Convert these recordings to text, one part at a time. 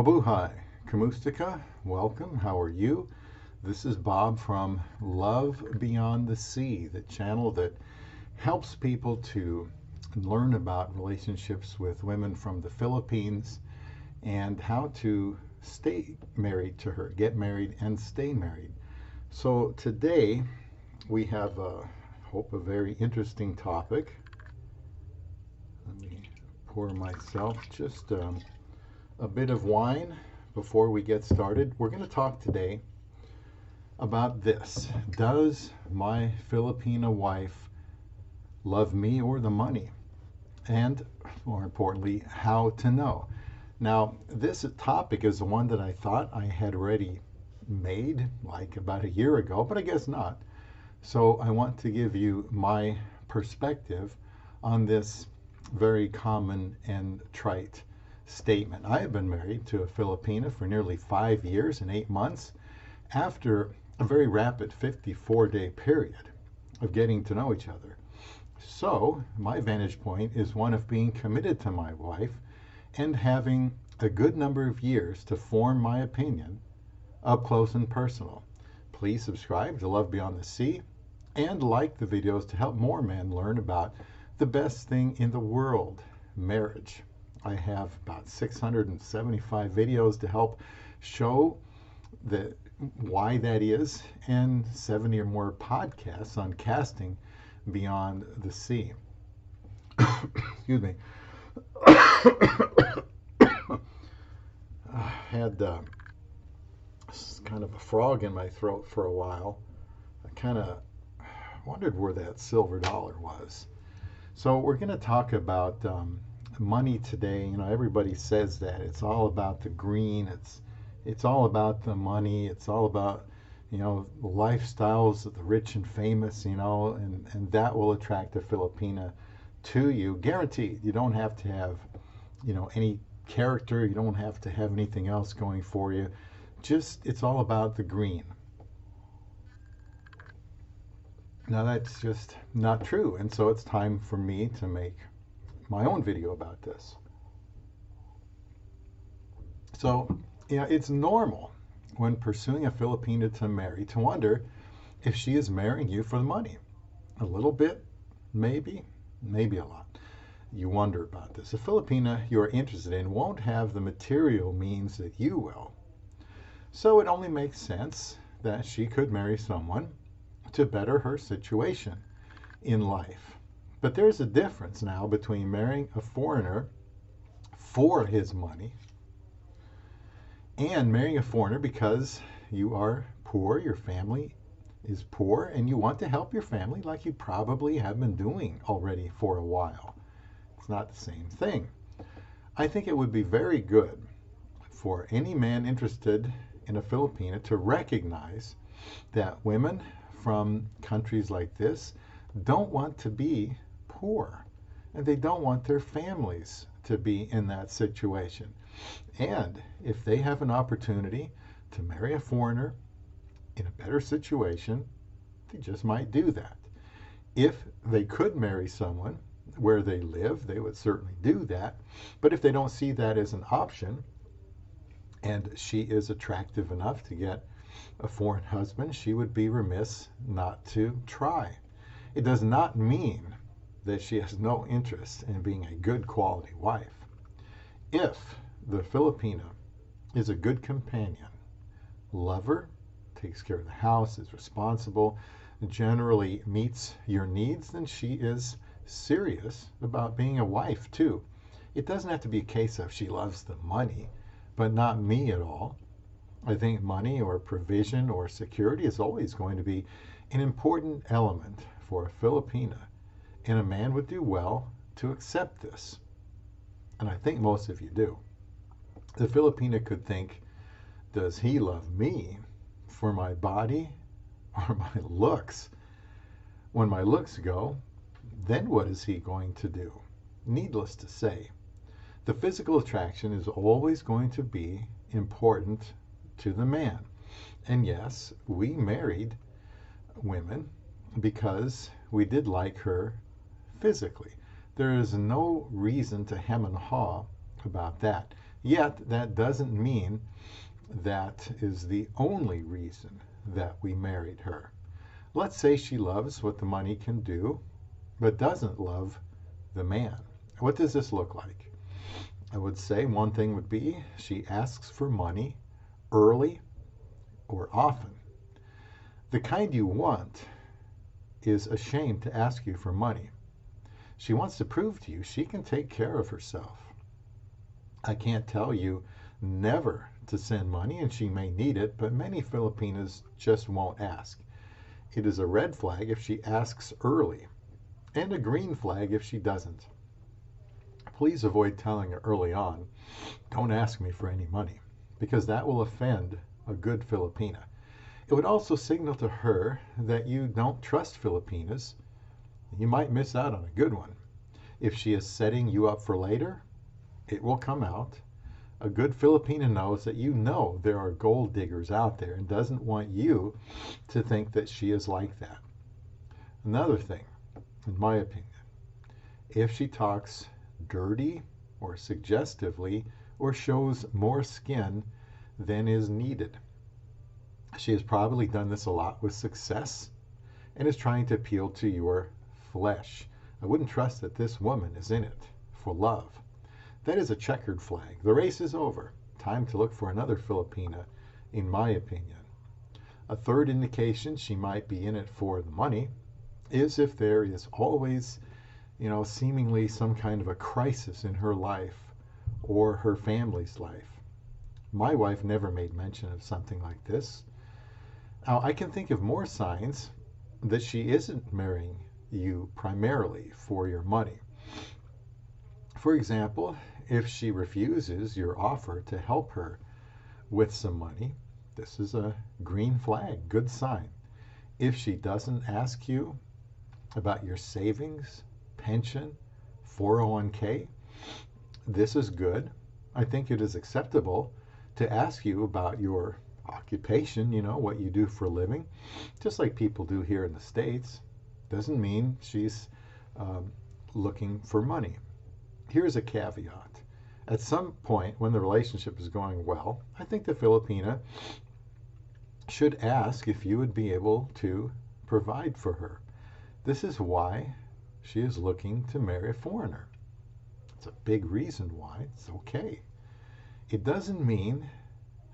Mabuhay, Kamustika, welcome. How are you? This is Bob from Love Beyond the Sea, the channel that helps people to learn about relationships with women from the Philippines and how to stay married to her, get married and stay married. So today we have, hope, a very interesting topic. Let me pour myself just a bit of wine before we get started. We're going to talk today about this. Does my Filipina wife love me or the money? And more importantly, how to know. Now, this topic is the one that I thought I had already made like about a year ago, but I guess not. So I want to give you my perspective on this very common and trite statement. I have been married to a Filipina for nearly 5 years and 8 months after a very rapid 54-day period of getting to know each other. So my vantage point is one of being committed to my wife and having a good number of years to form my opinion up close and personal. Please subscribe to Love Beyond the Sea and like the videos to help more men learn about the best thing in the world, marriage. I have about 675 videos to help show why that is, and 70 or more podcasts on casting beyond the sea. Excuse me. I had kind of a frog in my throat for a while. I kind of wondered where that silver dollar was. So we're going to talk about money today. You know, everybody says that it's all about the green. It's all about the money. It's all about, you know, the lifestyles of the rich and famous, you know, and that will attract a Filipina to you. Guaranteed. You don't have to have, you know, any character. You don't have to have anything else going for you. Just, it's all about the green. Now that's just not true. And so it's time for me to make my own video about this. So, you know, it's normal when pursuing a Filipina to marry to wonder if she is marrying you for the money. A little bit, maybe a lot. You wonder about this. A Filipina you are interested in won't have the material means that you will. So it only makes sense that she could marry someone to better her situation in life. But there's a difference now between marrying a foreigner for his money and marrying a foreigner because you are poor, your family is poor, and you want to help your family like you probably have been doing already for a while. It's not the same thing. I think it would be very good for any man interested in a Filipina to recognize that women from countries like this don't want to be poor, and they don't want their families to be in that situation. And if they have an opportunity to marry a foreigner in a better situation, they just might do that. If they could marry someone where they live, they would certainly do that. But if they don't see that as an option, and she is attractive enough to get a foreign husband, she would be remiss not to try. It does not mean that she has no interest in being a good quality wife. If the Filipina is a good companion, lover, takes care of the house, is responsible, generally meets your needs, then she is serious about being a wife too. It doesn't have to be a case of she loves the money, but not me at all. I think money or provision or security is always going to be an important element for a Filipina, and a man would do well to accept this. And I think most of you do. The Filipina could think, does he love me for my body or my looks? When my looks go, then what is he going to do? Needless to say, the physical attraction is always going to be important to the man. And yes, we married women because we did like her physically. There is no reason to hem and haw about that. Yet, that doesn't mean that is the only reason that we married her. Let's say she loves what the money can do, but doesn't love the man. What does this look like? I would say one thing would be she asks for money early or often. The kind you want is ashamed to ask you for money. She wants to prove to you she can take care of herself. I can't tell you never to send money, and she may need it, but many Filipinas just won't ask. It is a red flag if she asks early, and a green flag if she doesn't. Please avoid telling her early on, don't ask me for any money, because that will offend a good Filipina. It would also signal to her that you don't trust Filipinas. You might miss out on a good one. If she is setting you up for later, it will come out. A good Filipina knows that you know there are gold diggers out there and doesn't want you to think that she is like that. Another thing, in my opinion, if she talks dirty or suggestively or shows more skin than is needed, she has probably done this a lot with success and is trying to appeal to your flesh. I wouldn't trust that this woman is in it for love. That is a checkered flag. The race is over. Time to look for another Filipina, in my opinion. A third indication she might be in it for the money is if there is always, seemingly some kind of a crisis in her life or her family's life. My wife never made mention of something like this. Now, I can think of more signs that she isn't marrying you primarily for your money. For example, if she refuses your offer to help her with some money, this is a green flag, good sign. If she doesn't ask you about your savings, pension, 401k, this is good. I think it is acceptable to ask you about your occupation, what you do for a living, just like people do here in the States. Doesn't mean she's looking for money. Here's a caveat. At some point when the relationship is going well, I think the Filipina should ask if you would be able to provide for her. This is why she is looking to marry a foreigner. It's a big reason why. It's okay. It doesn't mean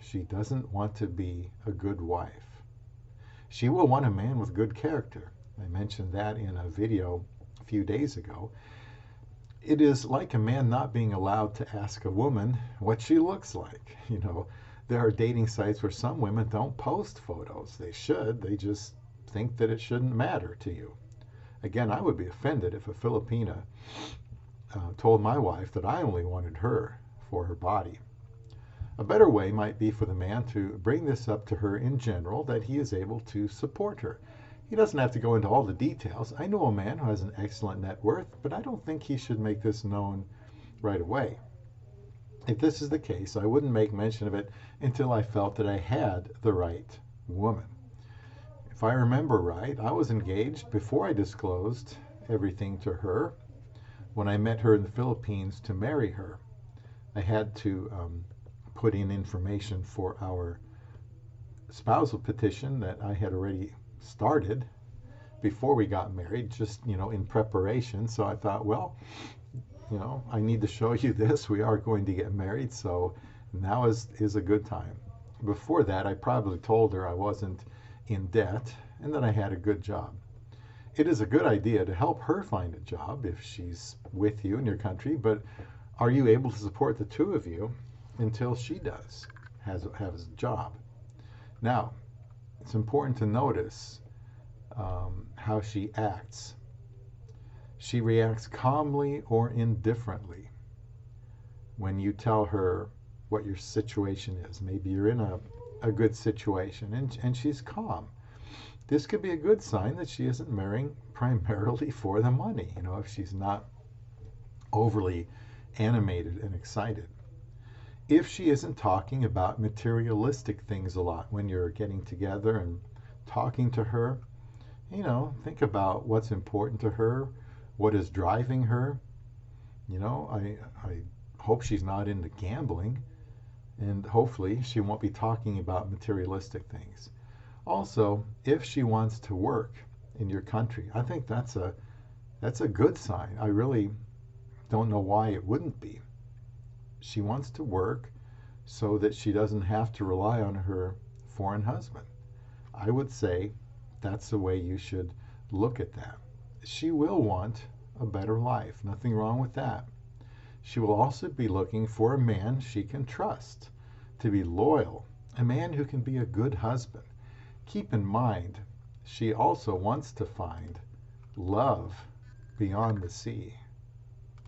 she doesn't want to be a good wife. She will want a man with good character. I mentioned that in a video a few days ago. It is like a man not being allowed to ask a woman what she looks like. There are dating sites where some women don't post photos. They should. They just think that it shouldn't matter to you. Again, I would be offended if a Filipina told my wife that I only wanted her for her body. A better way might be for the man to bring this up to her in general, that he is able to support her. He doesn't have to go into all the details. I know a man who has an excellent net worth, but I don't think he should make this known right away. If this is the case, I wouldn't make mention of it until I felt that I had the right woman. If I remember right, I was engaged before I disclosed everything to her. When I met her in the Philippines to marry her, I had to put in information for our spousal petition that I had already started before we got married, just in preparation. So I thought, well, I need to show you this. We are going to get married, so now is a good time. Before that, I probably told her I wasn't in debt and that I had a good job. It is a good idea to help her find a job if she's with you in your country, but are you able to support the two of you until she has a job? Now, it's important to notice how she acts. She reacts calmly or indifferently when you tell her what your situation is. Maybe you're in a good situation and she's calm. This could be a good sign that she isn't marrying primarily for the money, if she's not overly animated and excited. If she isn't talking about materialistic things a lot when you're getting together and talking to her, think about what's important to her, what is driving her. I hope she's not into gambling, and hopefully she won't be talking about materialistic things. Also, if she wants to work in your country, I think that's a good sign. I really don't know why it wouldn't be. She wants to work so that she doesn't have to rely on her foreign husband. I would say that's the way you should look at that. She will want a better life. Nothing wrong with that. She will also be looking for a man she can trust, to be loyal, a man who can be a good husband. Keep in mind, she also wants to find love beyond the sea.